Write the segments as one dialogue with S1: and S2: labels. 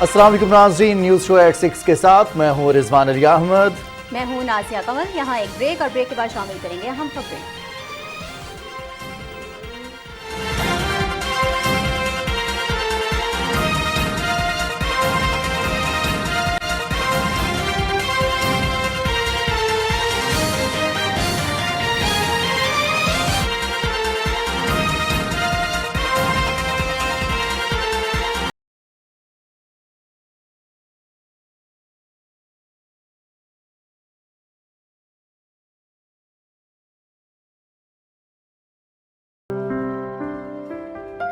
S1: अस्सलाम वालेकुम नाज़रीन, न्यूज़ शो एट 6 के साथ मैं हूँ रिजवान अली अहमद।
S2: मैं हूँ नाज़िया कमर। यहाँ एक ब्रेक और ब्रेक के बाद शामिल करेंगे हम खबरें।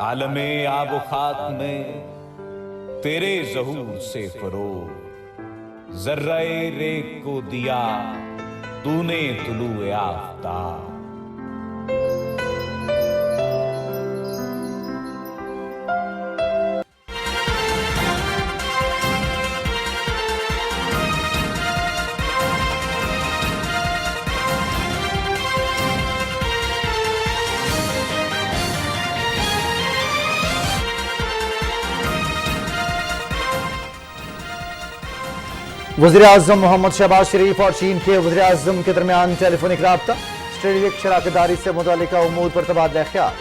S3: आलमे आब खाक में तेरे ज़हूर से फरोग, ज़र्रे रेग को दिया तूने तुलूए आफ़ताब।
S1: वज़ीर-ए-आज़म मोहम्मद शहबाज शरीफ और चीन के वज़ीर-ए-आज़म के दरमियान टेलीफोनिक राब्ता, स्ट्रेटेजिक शराकतदारी से मुताल्लिका उमूर पर तबादला ख्याल।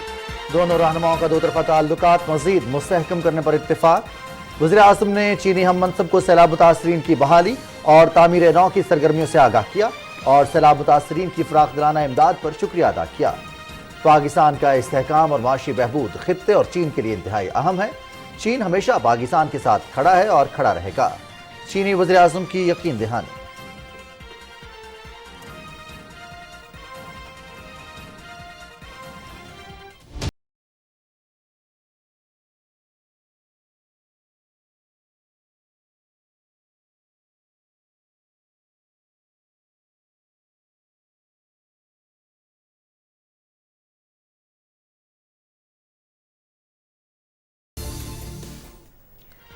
S1: दोनों रहनुमाओं का दो तरफ़ा ताल्लुकात मज़ीद मुस्तहकम करने पर इत्तेफाक। वज़ीर-ए-आज़म ने चीनी हम मनसब को सैलाब मुतासरीन की बहाली और तामीर नौ की सरगर्मियों से आगाह किया और सैलाब मुतासरीन की फराख दिलाना इमदाद पर शुक्रिया अदा किया। पाकिस्तान का इस्तेहकाम और माशी बहबूद खित्ते और चीन के लिए इंतहाई अहम है। चीन हमेशा पाकिस्तान के साथ खड़ा है और खड़ा रहेगा। चीनी वज़ीर-ए-आज़म की यकीन दहानी।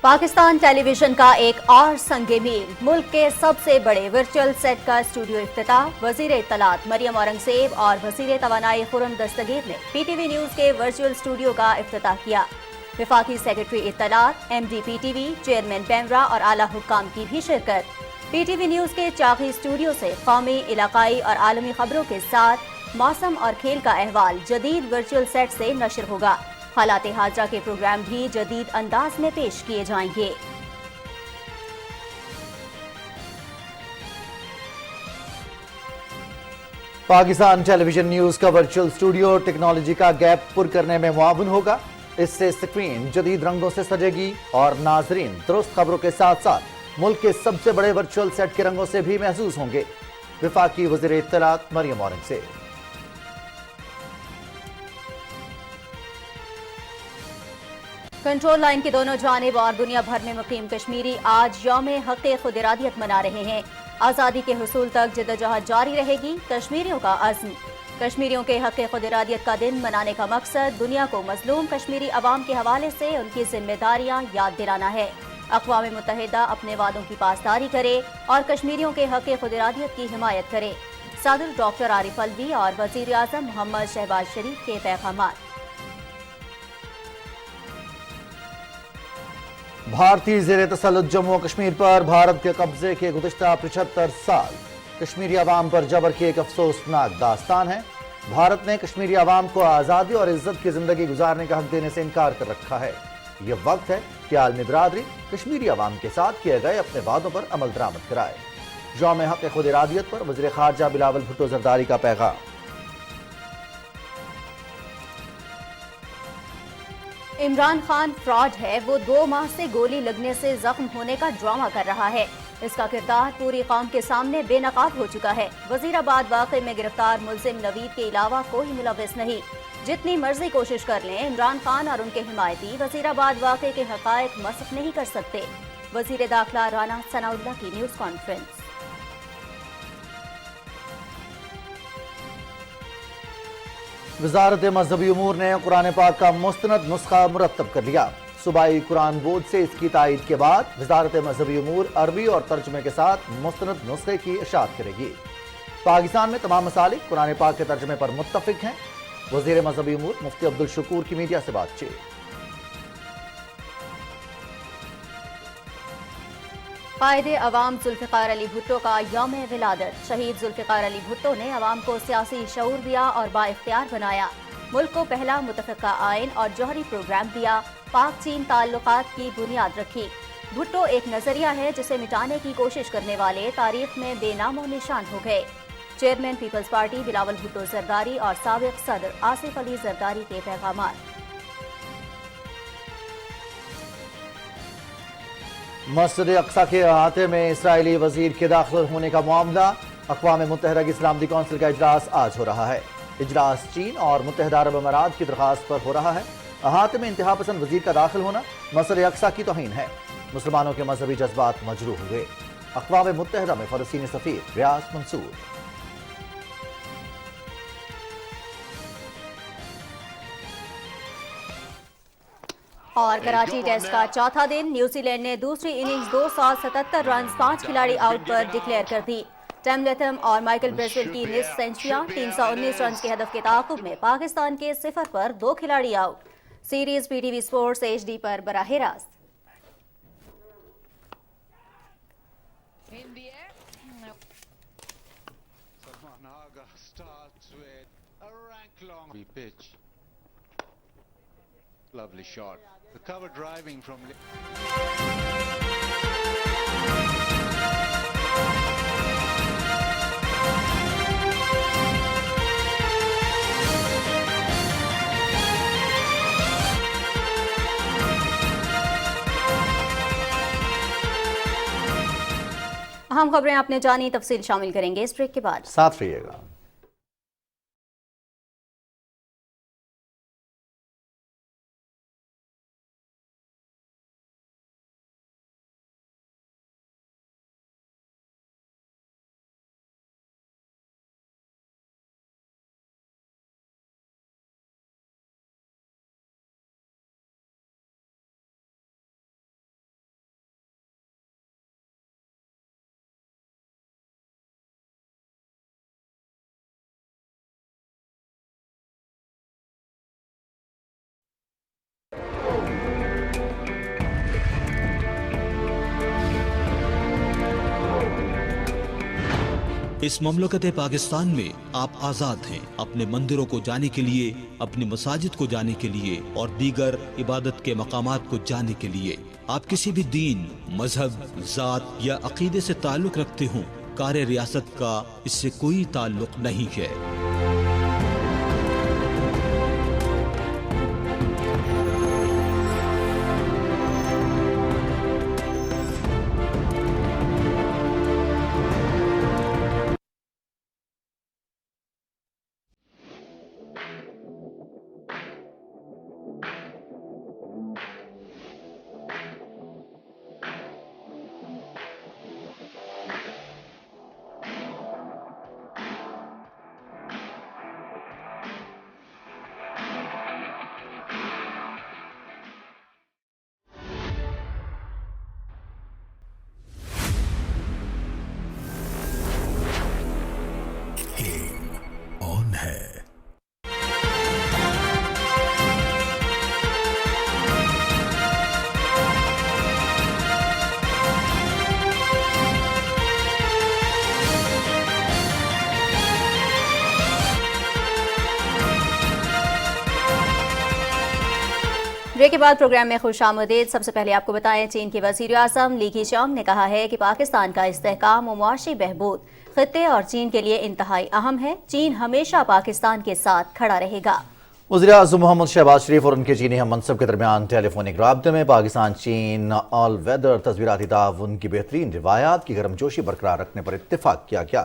S2: पाकिस्तान टेलीविजन का एक और संगे मील, मुल्क के सबसे बड़े वर्चुअल सेट का स्टूडियो इफ्तिताह। वजीर इत्तलात मरियम औरंगजेब और वजीर तवानाई खुर्रम दस्तगीर ने पीटीवी न्यूज के वर्चुअल स्टूडियो का इफ्तिताह किया। वफाकी सेक्रेटरी इत्तलात, एमडी पीटीवी, चेयरमैन पेमरा और आला हुक्काम की भी शिरकत। पीटीवी न्यूज के चाकी स्टूडियो से कौमी, इलाकाई और आलमी खबरों के साथ मौसम और खेल का अहवाल जदीद वर्चुअल सेट से नशर होगा। हालात हाजरा के प्रोग्राम भी जदीद अंदाज में पेश किए जाएंगे।
S1: पाकिस्तान टेलीविजन न्यूज का वर्चुअल स्टूडियो टेक्नोलॉजी का गैप पुर करने में मुआवन होगा। इससे स्क्रीन जदीद रंगों से सजेगी और नाजरीन दुरुस्त खबरों के साथ साथ मुल्क के सबसे बड़े वर्चुअल सेट के रंगों से भी महसूस होंगे। वफाकी वज़ीर इत्तलात मरियम औरंगजेब।
S2: कंट्रोल लाइन की दोनों जानिब और दुनिया भर में मुकीम कश्मीरी आज यौम हक़ खुद इरादियत मना रहे हैं। आज़ादी के हुसूल तक जिद्दोजहद जारी रहेगी, कश्मीरियों का अज़्म। कश्मीरियों के हक़ खुद इरादियत का दिन मनाने का मकसद दुनिया को मजलूम कश्मीरी अवाम के हवाले से उनकी जिम्मेदारियां याद दिलाना है। अक़वाम मुत्तहिदा अपने वादों की पासदारी करे और कश्मीरियों के हक़ खुद इरादियत की हिमायत करे। सदर डॉक्टर आरिफ अलवी और वज़ीर आज़म मोहम्मद शहबाज शरीफ के पैगामात।
S1: भारतीय ज़ेर तसल्लुत जम्मू कश्मीर पर भारत के कब्जे के गुज़िश्ता 75 साल कश्मीरी अवाम पर जबर की एक अफसोसनाक दास्तान है। भारत ने कश्मीरी अवाम को आज़ादी और इज्जत की ज़िंदगी गुजारने का हक देने से इनकार कर रखा है। यह वक्त है कि आलमी बिरादरी कश्मीरी अवाम के साथ किए गए अपने वादों पर अमल दरामद कराए। यौम हक़ खुद इरादियत पर वज़ीर ख़ारजा बिलावल भुट्टो ज़रदारी का पैगाम।
S2: इमरान खान फ्रॉड है, वो 2 माह से गोली लगने से जख्म होने का ड्रामा कर रहा है। इसका किरदार पूरी कौम के सामने बेनकाब हो चुका है। वजीराबाद वाक़े में गिरफ्तार मुल्जिम नवीद के अलावा कोई मुलव्विस नहीं। जितनी मर्जी कोशिश कर लें, इमरान खान और उनके हिमायती वजीराबाद वाक़े के हक़ाइक़ मसख नहीं कर सकते। वजीर दाखिला राना सनाउल्लाह की न्यूज़ कॉन्फ्रेंस।
S1: वज़ारत मजहबी उमूर ने कुरान पाक का मुस्तनद नुस्खा मुरतब कर लिया। सूबाई कुरान बोर्ड से इसकी तायीद के बाद वज़ारत मजहबी उमूर अरबी और तर्जुमे के साथ मुस्तनद नुस्खे की इशाअत करेगी। पाकिस्तान में तमाम मसालिक कुरान पाक के तर्जुमे पर मुत्तफिक हैं। वज़ीर मजहबी उमूर मुफ्ती अब्दुल शकूर की मीडिया से बातचीत।
S2: कायद अवाम जुल्फ़िकार अली भुट्टो का यौम विलादत। शहीद जुल्फ़िकार अली भुट्टो ने अवाम को सियासी शऊर दिया और बाइख्तियार बनाया। मुल्क को पहला मुतफ़क़ा आइन और जौहरी प्रोग्राम दिया। पाक चीन ताल्लुकात की बुनियाद रखी। भुट्टो एक नजरिया है जिसे मिटाने की कोशिश करने वाले तारीख में बेनामो निशान हो गए। Chairman Peoples Party Bilawal Bhutto Zardari और साबिक सदर आसिफ अली जरदारी के पैगामात।
S1: मस्जिद अक्सा के अहाते में इसराइली वजीर के दाखिल होने का मामला। अक़वाम मुत्तहिदा की सलामती कौंसिल का इजलास आज हो रहा है। इजलास चीन और मुत्तहिदा अरब अमारात की दरख्वास्त पर हो रहा है। अहाते में इंतहा पसंद वजीर का दाखिल होना मस्जिद अक्सा की तौहीन है। मुसलमानों के मजहबी जज्बात मजरूह हुए। अक़वाम मुत्तहिदा में फ़लस्तीनी सफ़ीर रियाज मंसूर।
S2: और कराची टेस्ट का चौथा दिन न्यूजीलैंड ने दूसरी इनिंग्स 277 रन 5 खिलाड़ी आउट पर डिक्लेयर कर दी। टेम लैथम और माइकल ब्रेसवेल की निस्फ सेंचुरियां 319 रन के हदफ के ताक़ुब में पाकिस्तान के 0 पर 2 खिलाड़ी out. Series PTV sports HD पर बराह रास्त।
S4: Lovely shot. The cover driving from
S2: अहम खबरें आपने जानी, तफसील शामिल करेंगे इस ब्रेक के बाद।
S1: साथ रहिएगा।
S5: इस ममलकत पाकिस्तान में आप आज़ाद हैं अपने मंदिरों को जाने के लिए, अपनी मसाजिद को जाने के लिए और दीगर इबादत के मकामात को जाने के लिए। आप किसी भी दीन, मजहब, ज़ात या अकीदे से ताल्लुक़ रखते हों, कार्य रियासत का इससे कोई ताल्लुक़ नहीं है।
S6: ऑन है।
S2: ब्रेक के बाद प्रोग्राम में खुश आमदीद। सबसे पहले आपको बताएं, चीन के वज़ीर आज़म ली कीचियांग ने कहा है कि पाकिस्तान का इस्तेहकाम और मुआशी बहबूद खित्ते और चीन के लिए इंतहाई अहम है। चीन हमेशा पाकिस्तान के साथ खड़ा रहेगा।
S1: वज़ीर-ए-आज़म मोहम्मद शहबाज शरीफ और उनके चीनी हम मनसब के दरमियान टेलीफोनिक राब्ते में पाकिस्तान चीन ऑल वेदर तस्वीराती ताउन की बेहतरीन रिवायात की गर्मजोशी बरकरार रखने पर इत्तेफाक किया गया।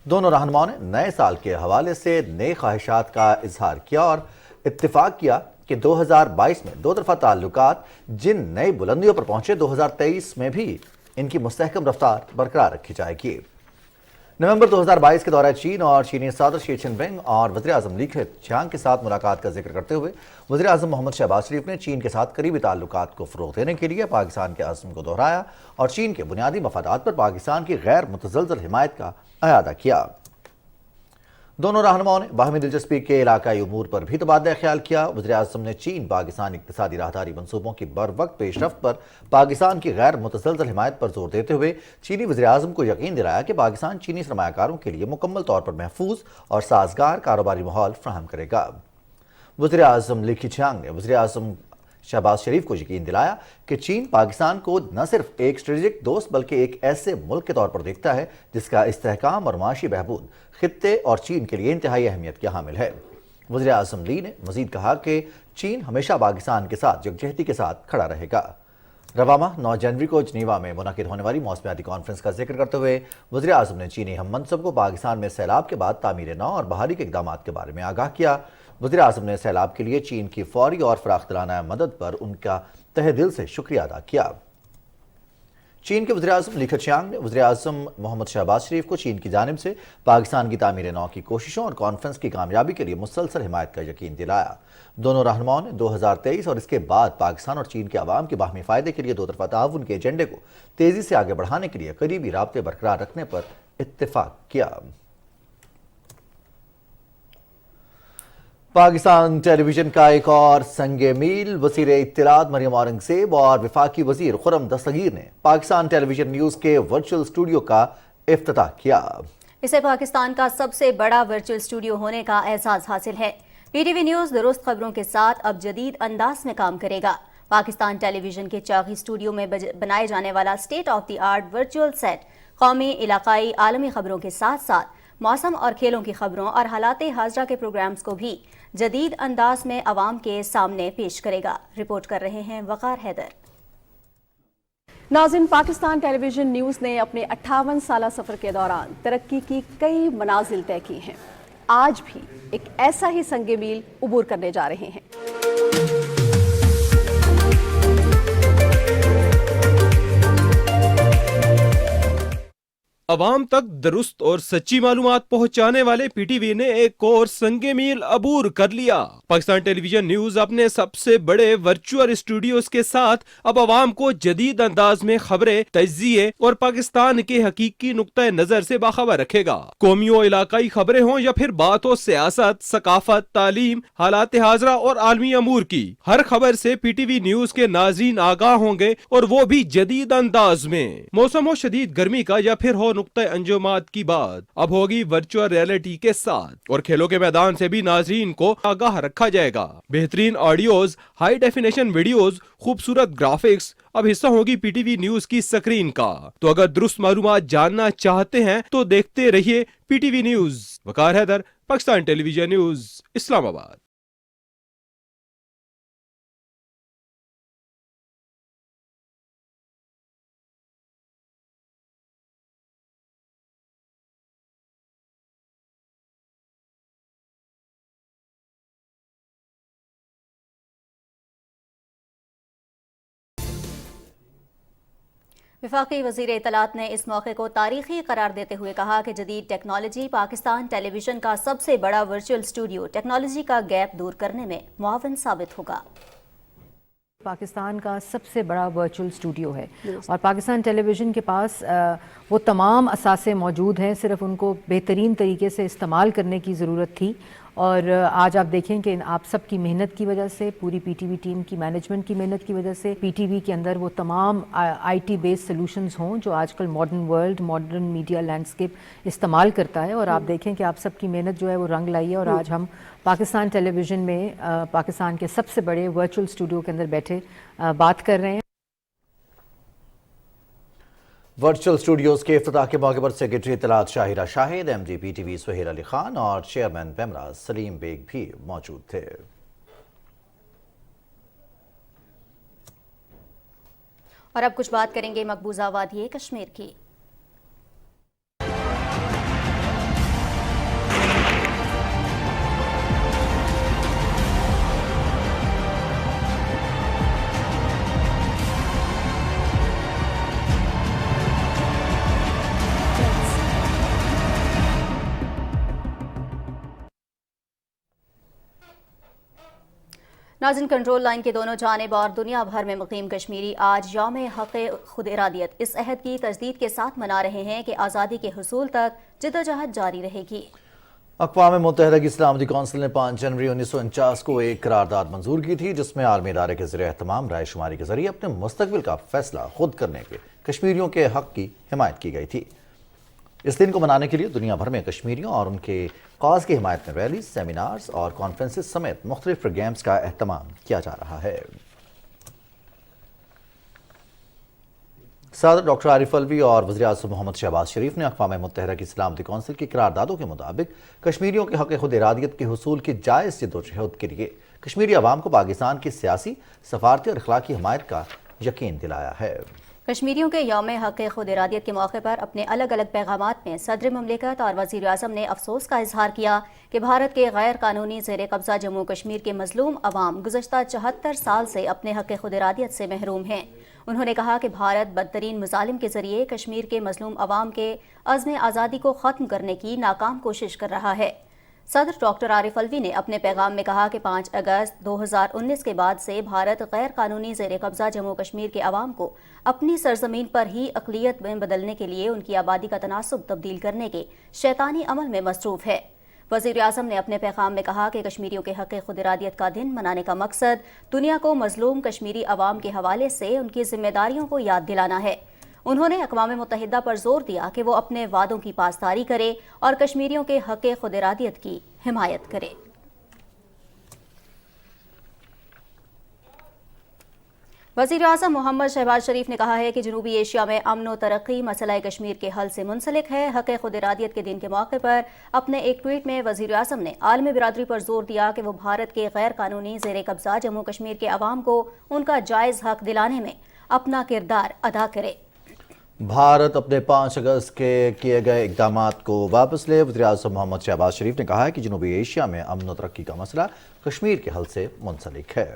S1: दोनों रहनुमाओं ने नए साल के हवाले से नए ख्वाहिशात का इजहार किया और इत्तेफाक किया कि 2022 में दो तरफा ताल्लुकात जिन नई बुलंदियों पर पहुंचे, 2023 में भी इनकी मुस्तहकम रफ्तार बरकरार रखी जाएगी। नवंबर 2022 के दौरान चीन और चीनी सदर शी जिनपिंग और वज़ीर-ए-आज़म ली कीचियांग के साथ मुलाकात का जिक्र करते हुए वज़ीर-ए-आज़म मोहम्मद शहबाज शरीफ ने चीन के साथ करीबी ताल्लुकात को फ़रोग़ देने के लिए पाकिस्तान के अज़्म को दोहराया और चीन के बुनियादी मफादात पर पाकिस्तान की गैर मुतज़लज़ल हिमायत का अयादा किया। दोनों रहनुमाओं ने बाहमी दिलचस्पी के इलाकाई उमूर पर भी तबादला ख्याल किया। वज़ीर-ए-आज़म ने चीन पाकिस्तान इक़्तिसादी राहदारी मंसूबों की बरवक्त पेशरफ्त पर पाकिस्तान की गैर मुतसलसल हिमायत पर जोर देते हुए चीनी वज़ीर-ए-आज़म को यकीन दिलाया कि पाकिस्तान चीनी सरमायाकारों के लिए मुकम्मल तौर पर महफूज और साजगार कारोबारी माहौल फराहम करेगा। वज़ीर-ए-आज़म ली क़िचियांग ने वज़ीर-ए-आज़म शहबाज शरीफ को यकीन दिलाया कि चीन पाकिस्तान को न सिर्फ एक स्ट्रेटेजिक दोस्त बल्कि एक ऐसे मुल्क के तौर पर देखता है जिसका इस्तेहकाम और माशी बहबूद खित्ते और चीन के लिए इंतहाई अहमियत की हामिल है। वज़ीर-ए-आज़म ली ने मज़ीद कहा कि चीन हमेशा पाकिस्तान के साथ यकजहती के साथ खड़ा रहेगा। रवा माह 9 जनवरी को जनीवा में मुनक़िद होने वाली मौसमियाती कॉन्फ्रेंस का जिक्र करते हुए वज़ीर-ए-आज़म ने चीनी हम मनसब को पाकिस्तान में सैलाब के बाद तामीर नौ और बहाली के इक़दाम के बारे में आगाह किया। वज़ीर-ए-आज़म ने सैलाब के लिए चीन की फौरी और फराख्तलाना मदद पर उनका तहे दिल से शुक्रिया अदा किया। चीन के वज़ीर-ए-आज़म ली क़िचियांग ने वज़ीर-ए-आज़म मोहम्मद शहबाज शरीफ को चीन की जानिब से पाकिस्तान की तामीर नौ की कोशिशों और कॉन्फ्रेंस की कामयाबी के लिए मुसलसल हिमायत का यकीन दिलाया। दोनों रहनुमाओं ने 2023 और इसके बाद पाकिस्तान और चीन के अवाम के बाहमी फ़ायदे के लिए दो तरफ़ा ताउन के एजेंडे को तेज़ी से आगे बढ़ाने के लिए करीबी राब्ते बरकरार रखने पर इत्तेफाक किया। पाकिस्तान टेलीविजन का एक और संगे मील वज़ीर इत्तलात मरियम औरंगज़ेब और वफाकी वज़ीर खुर्रम दस्तगीर ने पाकिस्तान टेलीविजन न्यूज़ के वर्चुअल स्टूडियो का इफ्तिताह किया।
S2: इसे पाकिस्तान का सबसे बड़ा वर्चुअल स्टूडियो होने का एहसास हासिल है। पीटीवी न्यूज़ दुरुस्त खबरों के साथ अब जदीद अंदाज में काम करेगा। पाकिस्तान टेलीविजन के चागी स्टूडियो में बनाए जाने वाला state of the art virtual set कौमी, इलाकाई, आलमी खबरों के साथ साथ मौसम और खेलों की खबरों और हालाते हाजरा के प्रोग्राम्स को भी जदीद अंदाज में अवाम के सामने पेश करेगा। रिपोर्ट कर रहे हैं वकार हैदर।
S7: नाज़रीन, पाकिस्तान टेलीविजन न्यूज़ ने अपने 58 साला सफ़र के दौरान तरक्की की कई मनाजिल तय की हैं। आज भी एक ऐसा ही संगे मील उबूर करने जा रहे हैं।
S8: अवाम तक दुरुस्त और सच्ची मालूमात पहुंचाने वाले पीटीवी ने एक और संगे मील अबूर कर लिया। पाकिस्तान टेलीविजन न्यूज अपने सबसे बड़े वर्चुअल स्टूडियोज के साथ अब अवाम को जदीद अंदाज में खबरें, तज्जिए और पाकिस्तान के हकीकी नुक्ता नजर से बाखबर रखेगा। कौमी और इलाकाई खबरें हों या फिर बात हो सियासत, सकाफत, तालीम, हालात हाजरा और आलमी अमूर की, हर खबर से पीटीवी न्यूज के नाज़रीन आगाह होंगे और वो भी जदीद अंदाज में। मौसम हो शदीद गर्मी का या फिर हो नुक्ता अंजुमात की बात, अब होगी वर्चुअल रियलिटी के साथ। और खेलों के मैदान से भी नाजरीन को आगाह रखा जाएगा। बेहतरीन ऑडियोज, हाई डेफिनेशन वीडियोज, खूबसूरत ग्राफिक्स अब हिस्सा होगी पीटीवी न्यूज की स्क्रीन का। तो अगर दुरुस्त मालूमात जानना चाहते हैं तो देखते रहिए पीटीवी न्यूज। वकार हैदर, पाकिस्तान टेलीविजन न्यूज, इस्लामाबाद।
S2: वफाकी वज़ीर इत्तलात ने इस मौके को तारीखी करार देते हुए कहा कि जदीद टेक्नोलॉजी पाकिस्तान टेलीविजन का सबसे बड़ा वर्चुअल स्टूडियो टेक्नोलॉजी का गैप दूर करने में मुआविन साबित होगा।
S9: पाकिस्तान का सबसे बड़ा वर्चुअल स्टूडियो है और पाकिस्तान टेलीविज़न के पास वो तमाम असासे मौजूद हैं, सिर्फ उनको बेहतरीन तरीके से इस्तेमाल करने की ज़रूरत थी। और आज आप देखें कि आप सबकी मेहनत की वजह से, पूरी पीटीवी टीम की, मैनेजमेंट की मेहनत की वजह से पीटीवी के अंदर वो तमाम आईटी बेस्ड सॉल्यूशंस हों जो आजकल modern world, modern media landscape इस्तेमाल करता है। और आप देखें कि आप सबकी मेहनत जो है वो रंग लाई है और आज हम पाकिस्तान टेलीविज़न में पाकिस्तान के सबसे बड़े वर्चुअल स्टूडियो के अंदर बैठे बात कर रहे हैं।
S1: वर्चुअल स्टूडियोज के इफ्तिताह के मौके पर सेक्रेटरी इत्तलात शाहिरा शाहिद, एमडी पीटीवी सुहेल अली खान और चेयरमैन पेमरा सलीम बेग भी मौजूद थे।
S2: और अब कुछ बात करेंगे मकबूजा वादी कश्मीर की। नाज़रीन, कंट्रोल लाइन के दोनों जानिब और दुनिया भर में मुकीम कश्मीरी आज यौम हक़ खुद इरादियत इस अहद की तजदीद के साथ मना रहे हैं कि आज़ादी के हुसूल तक जिद्दोजहद जारी रहेगी।
S1: अक़वाम मुत्तहिदा की सलामती कौंसिल ने 5 जनवरी 1949 को एक करारदाद मंजूर की थी जिसमें आलमी इदारे के ज़रिए एहतमाम राय शुमारी के जरिए अपने मुस्तकबिल का फैसला खुद करने के कश्मीरियों के हक़ की हिमायत की गई थी। इस दिन को मनाने के लिए दुनिया भर में कश्मीरियों और उनके कॉज की हिमायत में रैली, सेमिनार्स और कॉन्फ्रेंसेस समेत मुख्तलिफ प्रोग्राम्स का एहतमाम किया जा रहा है। सदर डॉक्टर आरिफ अलवी और वज़ीर-ए-आज़म मोहम्मद शहबाज शरीफ ने अक़वाम मुत्तहिदा की सलामती कौंसिल की करारदादों के मुताबिक कश्मीरियों के हक़ खुद इरादियत के हुसूल की जायज़ जद्दोजहद के लिए कश्मीरी अवाम को पाकिस्तान की सियासी, सफारती और अखलाकी हिमायत का यकीन दिलाया है।
S2: कश्मीरियों के यौम हक़ खुद इरादियत के मौके पर अपने अलग अलग पैगामात में सदर ममलिकत और वज़ीर-ए-आज़म ने अफसोस का इजहार किया कि भारत के गैर कानूनी ज़ेर कब्ज़ा जम्मू कश्मीर के मज़लूम अवाम गुज़श्ता 74 साल से अपने हक़ खुद इरादियत से महरूम हैं। उन्होंने कहा कि भारत बदतरीन मुज़ालिम के ज़रिए कश्मीर के मज़लूम अवाम के अज़्म आज़ादी को ख़त्म करने की नाकाम कोशिश कर रहा है। सदर डॉक्टर आरिफ अलवी ने अपने पैगाम में कहा कि 5 अगस्त 2019 के बाद से भारत गैर कानूनी ज़ेर कब्ज़ा जम्मू कश्मीर के अवाम को अपनी सरजमीन पर ही अक़लियत में बदलने के लिए उनकी आबादी का तनासुब तब्दील करने के शैतानी अमल में मसरूफ़ है। वज़ीर-ए-आज़म ने अपने पैगाम में कहा कि कश्मीरियों के हक़ खुद इरादियत का दिन मनाने का मकसद दुनिया को मज़लूम कश्मीरी अवाम के हवाले से उनकी ज़िम्मेदारियों को याद दिलाना है। उन्होंने अक़वाम मुत्तहिदा पर जोर दिया कि वो अपने वादों की पासदारी करे और कश्मीरियों के हक़ खुद इरादियत की हिमायत करे। वज़ीर-ए-आज़म मोहम्मद शहबाज शरीफ ने कहा है कि जनूबी एशिया में अमन व तरक्की मसला कश्मीर के हल से मुंसलिक है। हक़ खुद इरादियत के दिन के मौके पर अपने एक ट्वीट में वज़ीर-ए-आज़म ने आलमी बिरादरी पर जोर दिया कि वो भारत के गैर कानूनी ज़ेर कब्ज़ा जम्मू कश्मीर के अवाम को उनका जायज़ हक़ दिलाने में अपना किरदार अदा करे।
S1: भारत अपने 5 अगस्त के किए गए इक़दामात को वापस ले। वज़ीर-ए-आज़म मोहम्मद शहबाज शरीफ ने कहा है कि जनूबी एशिया में अमन व तरक्की का मसला कश्मीर के हल से मुंसलिक है।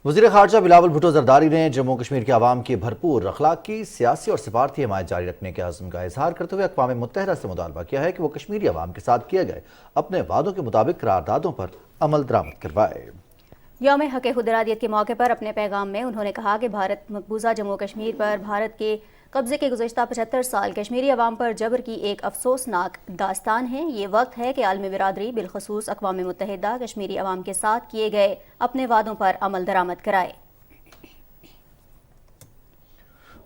S1: वज़ीर ख़ारजा बिलावल भुट्टो ज़रदारी ने जम्मू कश्मीर के अवाम की भरपूर अखलाकी, सियासी और सफारती हिमायत जारी रखने के अज़्म का इजहार करते हुए अक़वाम मुत्तहिदा से मुतालबा किया है कि वो कश्मीरी अवाम के साथ किए गए अपने वादों के मुताबिक करारदादों पर अमल दरामद करवाए।
S2: यौम हक़ खुद इरादियत के मौके पर अपने पैगाम में उन्होंने कहा कि भारत मकबूजा जम्मू कश्मीर पर भारत के कब्जे के गुज़श्ता 75 साल कश्मीरी अवाम पर जबर की एक अफसोसनाक दास्तान है। ये वक्त है कि आलमी बिरादरी बिलखसूस अक़वाम मुत्तहिदा कश्मीरी अवाम के साथ किए गए अपने वादों पर अमल दरामद कराए।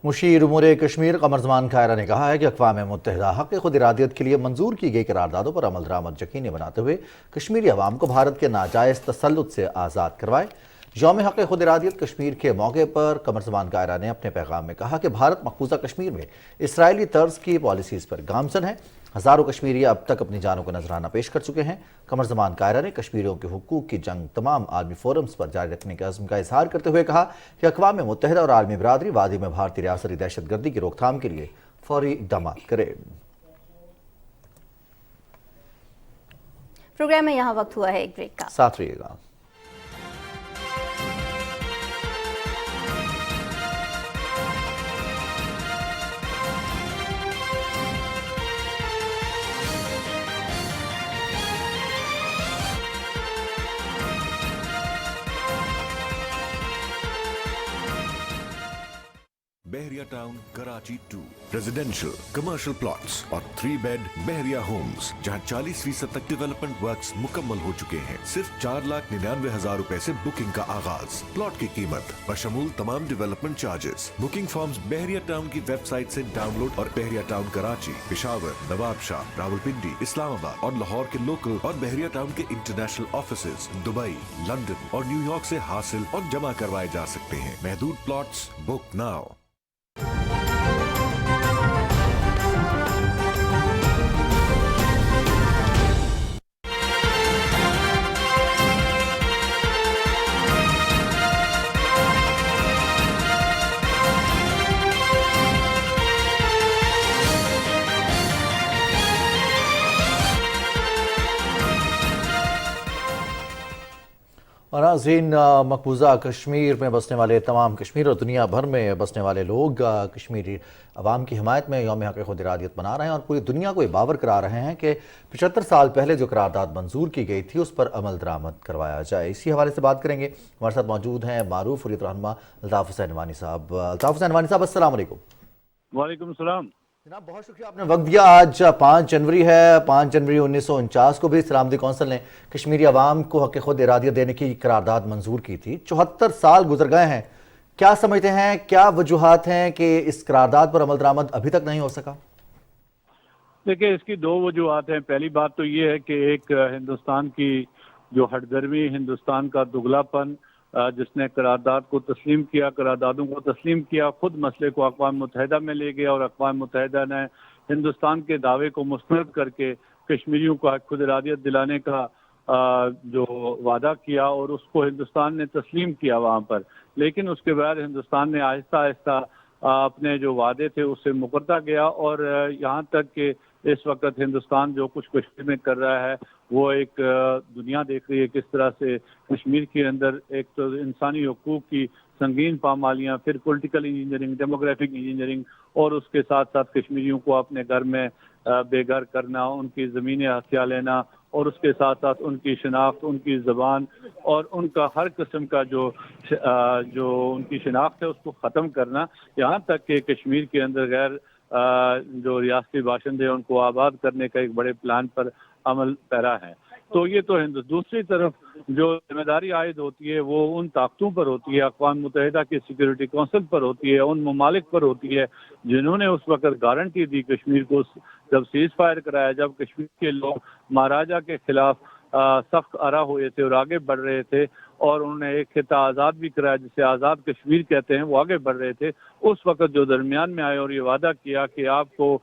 S1: मुशीर उमूर कश्मीर कमर ज़मान कायरा ने कहा है कि अक़वाम मुत्तहिदा हक़ खुद इरादियत के लिए मंजूर की गई करारदादों पर अमल दरामद यकीनी बनाते हुए कश्मीरी अवाम को भारत के नाजायज़ तसल्लुत से आज़ाद करवाए। यौम हक़ खुद इरादियत कश्मीर के मौके पर कमर ज़मान कायरा ने अपने पैगाम में कहा कि भारत मकबूजा कश्मीर में इसराइली तर्ज की पॉलिसीज़ पर गामजन है। हज़ारों कश्मीरी अब तक अपनी जानों का नजराना पेश कर चुके हैं। कमर ज़मान कायरा ने कश्मीरियों के हुकूक की जंग तमाम आलमी फोरम्स पर जारी रखने के अज़्म का इजहार करते हुए कहा कि अक़वाम मुत्तहिदा और आलमी बिरादरी वादी में भारतीय रियासती दहशत गर्दी की रोकथाम के लिए फौरी इक़दाम करे।
S2: प्रोग्राम में यहाँ वक्त हुआ है एक ब्रेक का,
S1: साथ रहिएगा।
S6: Bahria town Karachi 2 residential commercial plots और 3 बेड बहरिया होम्स जहां 40% तक डेवलपमेंट वर्क्स मुकम्मल हो चुके हैं। सिर्फ 4,99,000 रुपए से बुकिंग का आगाज। प्लॉट की कीमत बशमूल तमाम डेवलपमेंट चार्जेस। बुकिंग फॉर्म्स बहरिया टाउन की वेबसाइट से डाउनलोड और बहरिया टाउन कराची, पेशावर, नवाबशाह, रावलपिंडी, इस्लामाबाद और लाहौर के लोकल और बहरिया टाउन के इंटरनेशनल ऑफिसेज दुबई, लंदन और न्यूयॉर्क से हासिल और जमा करवाए जा सकते हैं। महदूद प्लॉट्स, बुक नाउ।
S1: और नाज़रीन, मकबूजा कश्मीर में बसने वाले तमाम कश्मीर और दुनिया भर में बसने वाले लोग कश्मीरी अवाम की हिमायत में यौम हक़ खुद इरादियत मना रहे हैं और पूरी दुनिया को ये बावर करा रहे हैं कि 75 साल पहले जो करारदाद मंजूर की गई थी उस पर अमल दरामद करवाया जाए। इसी हवाले से बात करेंगे। हमारे साथ मौजूद हैं मारूफ हुर्रियत रहनुमा अल्ताफ़ हुसैन वानी साहब। अल्ताफ़ हुसैन वानी साहब, अस्सलाम वालेकुम।
S10: वालेकुम सलाम।
S1: जनाब बहुत शुक्रिया आपने वक्त दिया। आज 5 जनवरी है। 5 जनवरी 1949 को भी सलामती कौंसिल ने कश्मीरी अवाम को हक खुद इरादियत देने की करारदाद मंजूर की थी। 74 साल गुजर गए हैं। क्या समझते हैं, क्या वजूहात हैं कि इस करारदाद पर अमल दरामद अभी तक नहीं हो सका?
S10: देखिए, इसकी दो वजूहात हैं। पहली बात तो ये है कि एक हिंदुस्तान की जो हटदर्मी, हिंदुस्तान का दुगलापन, जिसने करारदाद को तस्लीम किया, करारदादों को तस्लीम किया, खुद मसले को अक़वाम मुत्तहिदा में ले गया और अक़वाम मुत्तहिदा ने हिंदुस्तान के दावे को मुस्तरद करके कश्मीरियों को खुद इरादियत दिलाने का जो वादा किया और उसको हिंदुस्तान ने तस्लीम किया वहाँ पर। लेकिन उसके बाद हिंदुस्तान ने आहिस्ता आहिस्ता अपने जो वादे थे उससे मुकरता गया और यहाँ तक कि इस वक्त हिंदुस्तान जो कुछ कश्मीर में कर रहा है वो एक दुनिया देख रही है किस तरह से कश्मीर के अंदर एक तो इंसानी हकूक़ की संगीन पामालियाँ, फिर पॉलिटिकल इंजीनियरिंग, डेमोग्राफिक इंजीनियरिंग और उसके साथ साथ कश्मीरियों को अपने घर में बेघर करना, उनकी ज़मीनें हथिया लेना और उसके साथ साथ उनकी शनाख्त, उनकी ज़बान और उनका हर किस्म का जो उनकी शनाख्त है उसको ख़त्म करना। यहाँ तक कि कश्मीर के अंदर गैर जो रियासती बाशिंदे हैं उनको आबाद करने का एक बड़े प्लान पर अमल पैरा है। तो ये तो दूसरी तरफ जो जिम्मेदारी आयद होती है वो उन ताकतों पर होती है, अक़वाम मुत्तहिदा की सिक्योरिटी कौंसिल पर होती है, उन ममालिक पर होती है जिन्होंने उस वक्त गारंटी दी कश्मीर को, जब सीज़ फायर कराया, जब कश्मीर के लोग महाराजा के खिलाफ सख्त आरा हुए थे और आगे बढ़ रहे थे और उन्होंने एक खिता आज़ाद भी कराया जिसे आज़ाद कश्मीर कहते हैं, वो आगे बढ़ रहे थे। उस वक्त जो दरमियान में आए और ये वादा किया कि आपको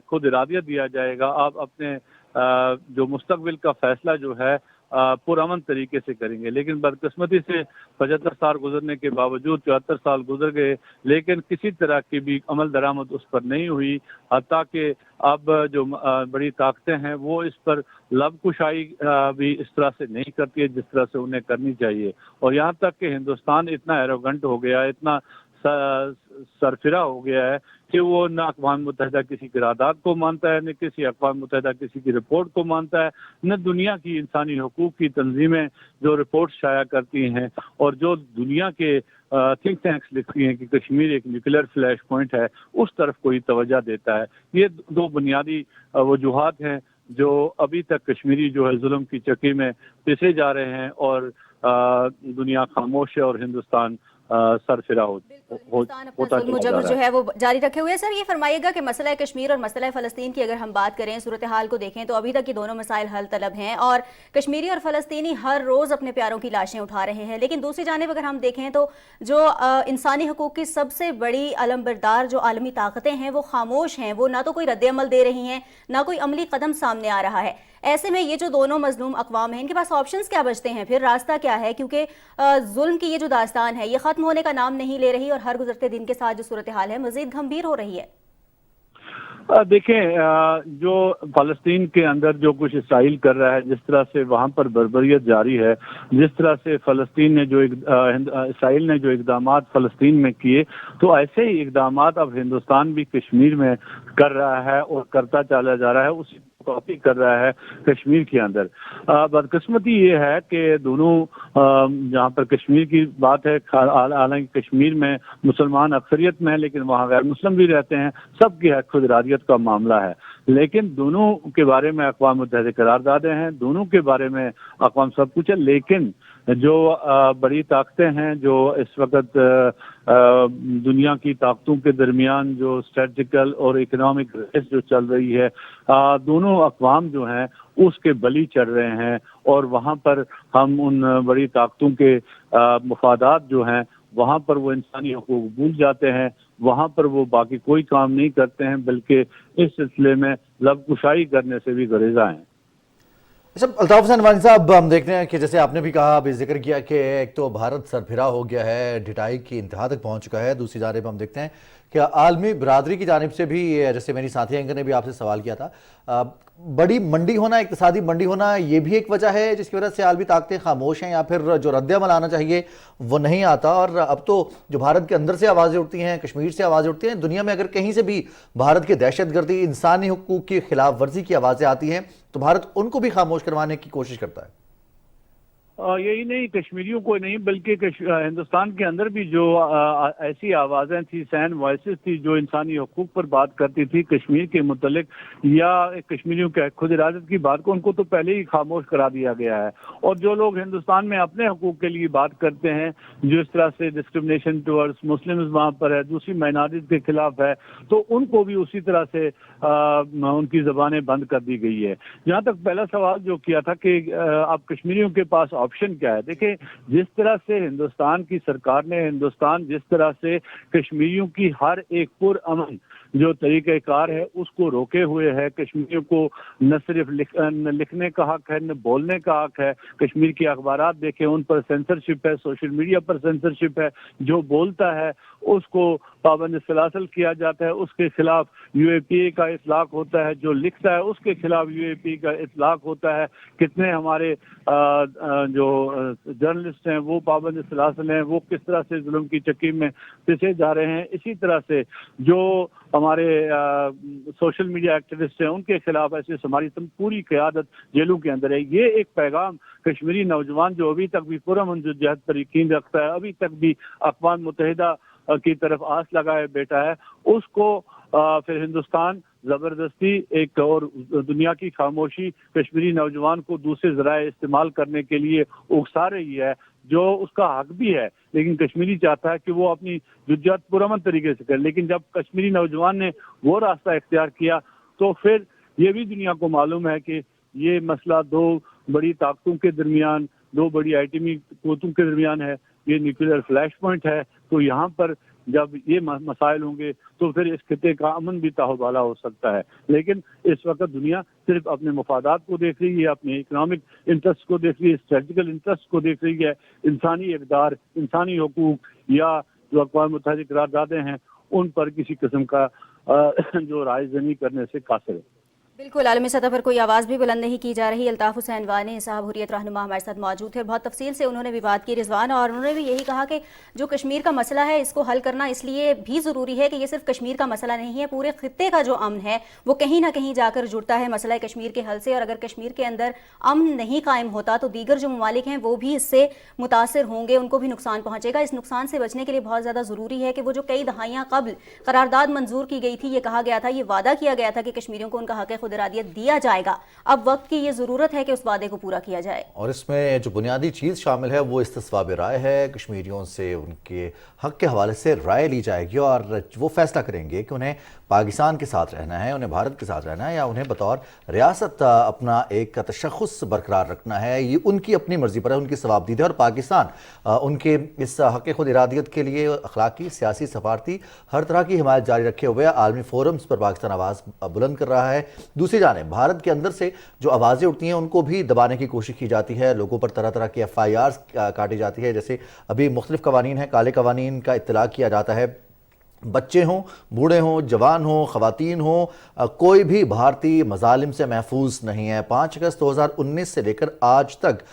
S10: खुद इरादियत दिया जाएगा, आप अपने जो मुस्तकबिल का फैसला जो है पुरअमन तरीके से करेंगे। लेकिन बदकिस्मती से 75 साल गुजरने के बावजूद 74 साल गुजर गए लेकिन किसी तरह की भी अमल दरामद उस पर नहीं हुई। हत्ता कि अब जो बड़ी ताकतें हैं वो इस पर लब कुशाई भी इस तरह से नहीं करती है जिस तरह से उन्हें करनी चाहिए। और यहाँ तक कि हिंदुस्तान इतना एरोगेंट हो गया है, इतना सरफिरा हो गया है कि वो न अक़वाम मुत्तहिदा किसी करारदाद को मानता है, न किसी अक़वाम मुत्तहिदा किसी की रिपोर्ट को मानता है, न दुनिया की इंसानी हकूक़ की तंजीमें जो रिपोर्ट शाया करती हैं और जो दुनिया के थिंक टैंक्स लिखती हैं कि कश्मीर एक न्यूक्लियर फ्लैश पॉइंट है, उस तरफ कोई तवज्जो देता है। ये दो बुनियादी वजूहात हैं जो अभी तक कश्मीरी जो है जुल्म की चक्की में पिसे जा रहे हैं और दुनिया खामोश है और हिंदुस्तान सरफिरा होता
S2: जो है वो जारी रखे हुए। सर, ये फरमाइएगा कि मसला कश्मीर और मसला फ़लस्तीन की अगर हम बात करें, सूरत हाल को देखें तो अभी तक ये दोनों मसाइल हल तलब हैं और कश्मीरी और फ़लस्तीनी हर रोज़ अपने प्यारों की लाशें उठा रहे हैं। लेकिन दूसरी जानिब अगर हम देखें तो जो इंसानी हकूक़ की सबसे बड़ी अलमबरदार जो आलमी ताकतें हैं वो खामोश हैं, वो ना तो कोई रद्द-ए-अमल दे रही हैं, ना कोई अमली कदम सामने आ रहा है। ऐसे में ये जो दोनों मजलूम अक़वाम हैं, इनके पास ऑप्शंस क्या बचते हैं, फिर रास्ता क्या है? क्योंकि जुल्म की ये जो दास्तान है ये ख़त्म होने का नाम नहीं ले रही और हर गुजरते दिन के साथ जो सूरत हाल है मज़ीद गंभीर हो रही है।
S10: देखें, जो फ़लस्तीन के अंदर जो कुछ इसराइल कर रहा है, जिस तरह से वहाँ पर बर्बरियत जारी है, जिस तरह से फ़लस्तीन ने जो इसराइल ने जो इक़दामात फ़लस्तीन में किए, तो ऐसे ही इक़दामात अब हिंदुस्तान भी कश्मीर में कर रहा है और करता चला जा रहा है, उसी कॉपी कर रहा है कश्मीर के अंदर। बदकिस्मती ये है कि दोनों जहाँ पर कश्मीर की बात है, हालांकि कश्मीर में मुसलमान अक्सरियत में है लेकिन वहाँ गैर मुस्लिम भी रहते हैं, सबकी हक खुद इरादियत का मामला है। लेकिन दोनों के बारे में अक़वाम मुत्तहिदा करारदादें हैं, दोनों के बारे में अक़वाम सब कुछ है। लेकिन जो बड़ी ताकतें हैं जो इस वक्त दुनिया की ताकतों के दरमियान जो स्ट्रेटजिकल और इकोनॉमिक रेस जो चल रही है, दोनों अक़वाम जो हैं उसके बली चढ़ रहे हैं और वहाँ पर हम उन बड़ी ताकतों के मफादात जो हैं वहाँ पर वो इंसानी हकूक़ भूल जाते हैं, वहाँ पर वो बाकी कोई काम नहीं करते हैं बल्कि इस सिलसिले में लब कुशाई करने से भी गुरेज़ा हैं।
S1: अच्छा, अल्ताफ़ हुसैन अनवानी साहब, हम देखते हैं कि जैसे आपने भी कहा, अभी जिक्र किया कि एक तो भारत सरफिरा हो गया है, ढिठाई की इंतहा तक पहुंच चुका है। दूसरी जानिब हम देखते हैं कि आलमी बरादरी की जानिब से भी, जैसे मेरी साथी एंकर ने भी आपसे सवाल किया था, बड़ी मंडी होना, इक़्तिसादी मंडी होना, ये भी एक वजह है जिसकी वजह से आलमी ताकतें खामोश हैं, या फिर जो रद्द-ए-अमल आना चाहिए वो नहीं आता। और अब तो जो भारत के अंदर से आवाज़ें उठती हैं, कश्मीर से आवाज़ें उठती हैं, दुनिया में अगर कहीं से भी भारत की दहशतगर्दी, इंसानी हुकूक़ की खिलाफ वर्जी की आवाज़ें आती हैं तो भारत उनको भी खामोश करवाने की कोशिश करता है।
S10: यही नहीं, कश्मीरियों को नहीं बल्कि हिंदुस्तान के अंदर भी जो ऐसी आवाज़ें थी, सैन वॉइसेस थी जो इंसानी हकूक़ पर बात करती थी कश्मीर के मुतल्लिक या कश्मीरियों के खुद इरादत की बात को, उनको तो पहले ही खामोश करा दिया गया है। और जो लोग हिंदुस्तान में अपने हकूक़ के लिए बात करते हैं, जो इस तरह से डिस्क्रिमिनेशन टुवर्ड्स मुस्लिम्स वहाँ पर है, दूसरी माइनॉरिटीज़ के खिलाफ है, तो उनको भी उसी तरह से उनकी ज़बानें बंद कर दी गई है। जहाँ तक पहला सवाल जो किया था कि अब कश्मीरियों के पास ऑप्शन क्या है, देखिए जिस तरह से हिंदुस्तान की सरकार ने, हिंदुस्तान जिस तरह से कश्मीरियों की हर एक पुरअमन जो तरीक़ेकार है उसको रोके हुए है, कश्मीरियों को न सिर्फ लिखने का हक है, न बोलने का हक है। कश्मीर के अखबारात देखें, उन पर सेंसरशिप है, सोशल मीडिया पर सेंसरशिप है, जो बोलता है उसको पाबंद सलासल किया जाता है, उसके खिलाफ UAPA का इतलाक होता है, जो लिखता है उसके खिलाफ UAPA का इतलाक होता है। कितने हमारे जो जर्नलिस्ट हैं वो पाबंद सलासल हैं, वो किस तरह से जुल्म की चक्की में पिसे जा रहे हैं। इसी तरह से जो हमारे सोशल मीडिया एक्टिविस्ट हैं उनके खिलाफ ऐसे हमारी पूरी क़यादत जेलों के अंदर है। ये एक पैगाम कश्मीरी नौजवान जो अभी तक भी पुरअमन जद्दोजहद पर यकीन रखता है, अभी तक भी अक़वाम मुत्तहिदा की तरफ आस लगाए बैठा है, उसको फिर हिंदुस्तान ज़बरदस्ती एक और दुनिया की खामोशी कश्मीरी नौजवान को दूसरे ज़राए इस्तेमाल करने के लिए उकसा रही है, जो उसका हक भी है। लेकिन कश्मीरी चाहता है कि वो अपनी जद्दोजहद पुरअमन तरीके से करे, लेकिन जब कश्मीरी नौजवान ने वो रास्ता इख्तियार किया तो फिर ये भी दुनिया को मालूम है कि ये मसला दो बड़ी ताकतों के दरमियान, दो बड़ी आइटमी कुव्वतों के दरमियान है, ये न्यूक्लियर फ्लैश पॉइंट है। तो यहाँ पर जब ये मसाइल होंगे तो फिर इस खिते का अमन भी ताहुबाला हो सकता है। लेकिन इस वक्त दुनिया सिर्फ अपने मफादात को देख रही है, अपने इकोनॉमिक इंटरेस्ट को देख रही है, स्ट्रेटजिकल इंटरेस्ट को देख रही है। इंसानी इक़दार, इंसानी हकूक़ या जो अक़वाम मुत्तहिदा की करारदादें हैं उन पर किसी किस्म का जो राय ज़नी करने से कासिर है।
S2: बिल्कुल, आलमी सतह पर कोई आवाज़ भी बुलंद नहीं की जा रही। अल्ताफ़ हुसैन वानी साहब हुर्रियत रहनुमा हमारे साथ मौजूद थे। बहुत तफसील से उन्होंने विवाद की रिजवान, और उन्होंने भी यही कहा कि जो कश्मीर का मसला है इसको हल करना इसलिए भी ज़रूरी है कि ये सिर्फ कश्मीर का मसला नहीं है, पूरे खित्ते का जो अमन है वो कहीं ना कहीं जाकर जुड़ता है मसला कश्मीर के हल से। और अगर कश्मीर के अंदर अमन नहीं कायम होता तो दीगर जो ममालिक हैं वो भी इससे मुतासर होंगे, उनको भी नुकसान पहुँचेगा। इस नुकसान से बचने के लिए बहुत ज़्यादा ज़रूरी है कि वो जो कई दहाइयाँ कबल करारदाद मंजूर की गई थी, ये कहा गया था, ये वादा किया गया था कि कश्मीरियों को उनका हक़ खुद इरादियत दिया जाएगा, अब वक्त की ये जरूरत है कि उस वादे को पूरा किया जाए।
S1: और इसमें जो बुनियादी चीज़ शामिल है वो इस्तिस्वाब राय है। कश्मीरियों से उनके हक के हवाले से राय ली जाएगी और वो फैसला करेंगे कि उन्हें पाकिस्तान के साथ रहना है, उन्हें भारत के साथ रहना है, या उन्हें बतौर रियासत अपना एक तशख़्ख़ुस बरकरार रखना है। ये उनकी अपनी मर्जी पर है, उनकी सवाबदीद है। और पाकिस्तान उनके इस हक़ खुद इरादियत के लिए अखलाकी, सियासी, सफारती हर तरह की हिमायत जारी रखे हुए आलमी फोरम्स पर पाकिस्तान आवाज़ बुलंद कर रहा है। दूसरी जानिब भारत के अंदर से जो आवाज़ें उठती हैं उनको भी दबाने की कोशिश की जाती है, लोगों पर तरह तरह की FIRs काटी जाती है। जैसे अभी मुख्तलिफ कवानीन हैं, काले कवानीन का इत्तलाक किया जाता है। बच्चे हों, बूढ़े हों, जवान हों, ख़वातीन हों, कोई भी भारतीय मजालिम से महफूज नहीं है। 5 अगस्त 2019 से लेकर आज तक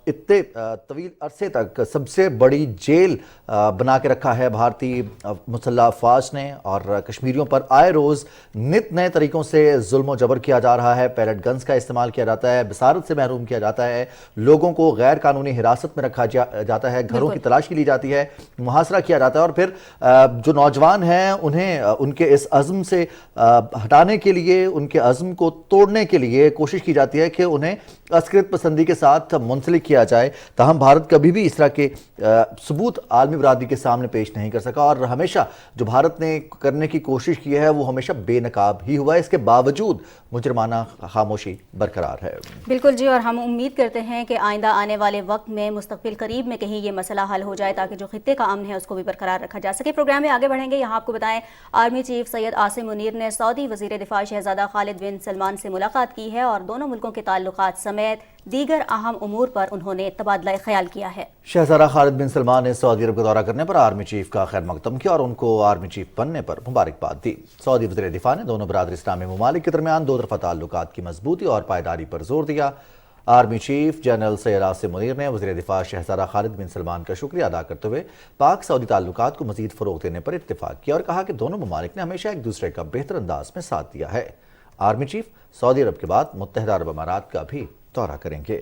S1: इतने तवील अरसे तक सबसे बड़ी जेल बना के रखा है भारतीय मुसल्लह अफवाज ने, और कश्मीरियों पर आए रोज़ नित नए तरीक़ों से जुल्म व जबर किया जा रहा है। पैलेट गन्स का इस्तेमाल किया जाता है, बसारत से महरूम किया जाता है, लोगों को गैर कानूनी हिरासत में रखा जाता है, घरों की तलाशी ली जाती है, मुहासरा किया जाता है, और फिर जो नौजवान हैं उन्हें उनके इस अज़्म से हटाने के लिए, उनके अज़्म को तोड़ने के लिए कोशिश की जाती है कि उन्हें अस्कृत पसंदी के साथ मुंसलिक किया जाए। ताहम भारत कभी भी इस तरह के सबूत आलमी बरादरी के सामने पेश नहीं कर सका, और हमेशा जो भारत ने करने की कोशिश की है वो हमेशा बेनकाब ही हुआ है। इसके बावजूद मुजरमाना खामोशी बरकरार है।
S2: बिल्कुल जी, और हम उम्मीद करते हैं कि आइंदा आने वाले वक्त में, मुस्तकबिल करीब में कहीं ये मसला हल हो जाए ताकि जो खित्ते का अमन है उसको भी बरकरार रखा जा सके। प्रोग्राम में आगे बढ़ेंगे, यहाँ आपको बताएं आर्मी चीफ सैयद आसिम मुनीर ने सऊदी वज़ीर दिफा शहजादा खालिद बिन सलमान से मुलाकात की है और दोनों मुल्कों के ताल्लुकात समेत दीगर अहम उमूर पर उन्होंने तबादला ख्याल किया है।
S1: शहजादा खालिद बिन सलमान ने सऊदी अरब का दौरा करने पर आर्मी चीफ का खैर मकदम किया और उनको आर्मी चीफ बनने पर मुबारकबाद दी। सऊदी वज़ीर दिफा ने दोनों बरादरी इस्लामी ममालिक के दरमियान दो तरफ़ा ताल्लुकात की मजबूती और पायदारी पर जोर दिया। Army chief general Syed Asim Munir ने वज़ीर दिफा शहजादा खालिद बिन सलमान का शुक्रिया अदा करते हुए पाक सऊदी ताल्लुकात को मज़ीद फ़रोग़ देने पर इत्तेफाक किया और कहा कि दोनों ममालिक ने हमेशा एक दूसरे का बेहतर अंदाज में साथ दिया है। आर्मी चीफ सऊदी अरब के बाद मुत्तहिदा अरब अमारात का भी दौरा करेंगे।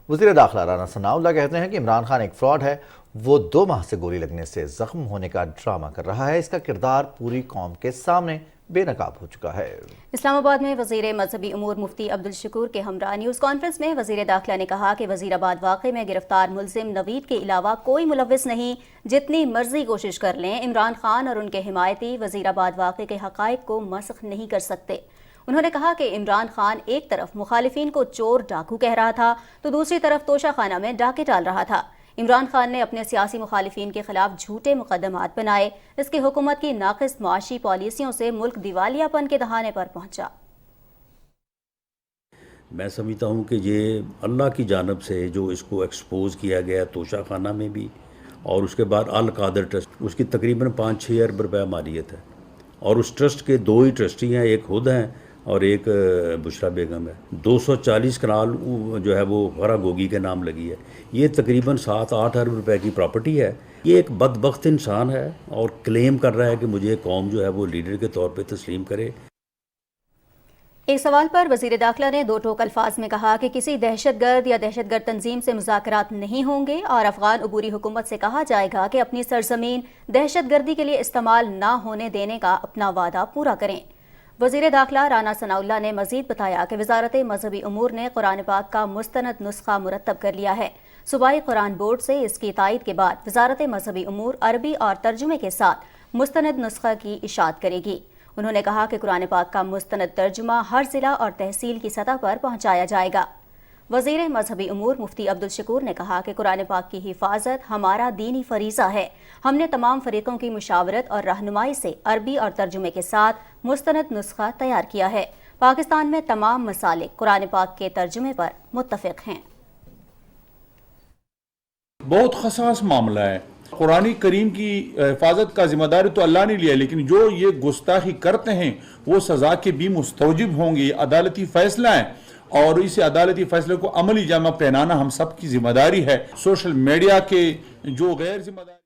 S1: وزیر داخلہ رانا ثناءاللہ کہتے ہیں کہ عمران خان ایک فراڈ ہے، وہ 2 ماہ سے گولی لگنے سے زخم ہونے کا ڈرامہ کر رہا ہے، اس کا کردار پوری قوم کے سامنے بے نقاب ہو چکا ہے۔
S2: اسلام آباد میں وزیر مذہبی امور مفتی عبدالشکور کے ہمراہ نیوز کانفرنس میں وزیر داخلہ نے کہا کہ وزیر آباد واقعے میں گرفتار ملزم نوید کے علاوہ کوئی ملوث نہیں، جتنی مرضی کوشش کر لیں عمران خان اور ان کے حمایتی وزیر آباد واقعے کے حقائق کو مسخ نہیں کر سکتے۔ انہوں نے کہا کہ عمران خان ایک طرف مخالفین کو چور ڈاکو کہہ رہا تھا تو دوسری طرف توشہ خانہ میں ڈاکے ڈال رہا تھا۔ عمران خان نے اپنے سیاسی مخالفین کے خلاف جھوٹے مقدمات بنائے، اس کی حکومت کی ناقص معاشی پالیسیوں سے ملک دیوالیہ پن کے دہانے پر پہنچا۔
S11: میں سمجھتا ہوں کہ یہ اللہ کی جانب سے جو اس کو ایکسپوز کیا گیا توشہ خانہ میں بھی، اور اس کے بعد القادر ٹرسٹ، اس کی تقریباً 5-6 ارب روپے مالیت ہے، اور اس ٹرسٹ کے 2 ہی ٹرسٹی ہیں، ایک خود ہیں اور ایک بشرا بیگم ہے۔ 240 کنال جو ہے وہ فرا گوگی کے نام لگی ہے، یہ تقریباً 7-8 ارب روپے کی پراپرٹی ہے۔ یہ ایک بدبخت انسان ہے اور کلیم کر رہا ہے کہ مجھے قوم جو ہے وہ لیڈر کے طور پہ تسلیم کرے۔
S2: ایک سوال پر وزیر داخلہ نے 2 ٹوک الفاظ میں کہا کہ کسی دہشت گرد یا دہشت گرد تنظیم سے مذاکرات نہیں ہوں گے اور افغان عبوری حکومت سے کہا جائے گا کہ اپنی سرزمین دہشت گردی کے لیے استعمال نہ ہونے دینے کا اپنا وعدہ پورا کریں۔ وزیر داخلہ رانا ثناءاللہ نے مزید بتایا کہ وزارت مذہبی امور نے قرآن پاک کا مستند نسخہ مرتب کر لیا ہے۔ صوبائی قرآن بورڈ سے اس کی تائید کے بعد وزارت مذہبی امور عربی اور ترجمے کے ساتھ مستند نسخہ کی اشاعت کرے گی۔ انہوں نے کہا کہ قرآن پاک کا مستند ترجمہ ہر ضلع اور تحصیل کی سطح پر پہنچایا جائے گا۔ وزیر مذہبی امور مفتی عبدالشکور نے کہا کہ قرآن پاک کی حفاظت ہمارا دینی فریضہ ہے۔ ہم نے تمام فریقوں کی مشاورت اور رہنمائی سے عربی اور ترجمے کے ساتھ مستند نسخہ تیار کیا ہے۔ پاکستان میں تمام مسالک قرآن پاک کے ترجمے پر متفق ہیں۔
S12: بہت حساس معاملہ ہے۔ قرآن کریم کی حفاظت کا ذمہ داری تو اللہ نے لیا، لیکن جو یہ گستاخی کرتے ہیں وہ سزا کے بھی مستوجب ہوں گے۔ عدالتی فیصلہ ہے اور اس عدالتی فیصلے کو عملی جامہ پہنانا ہم سب کی ذمہ داری ہے۔ سوشل میڈیا کے جو غیر ذمہ داری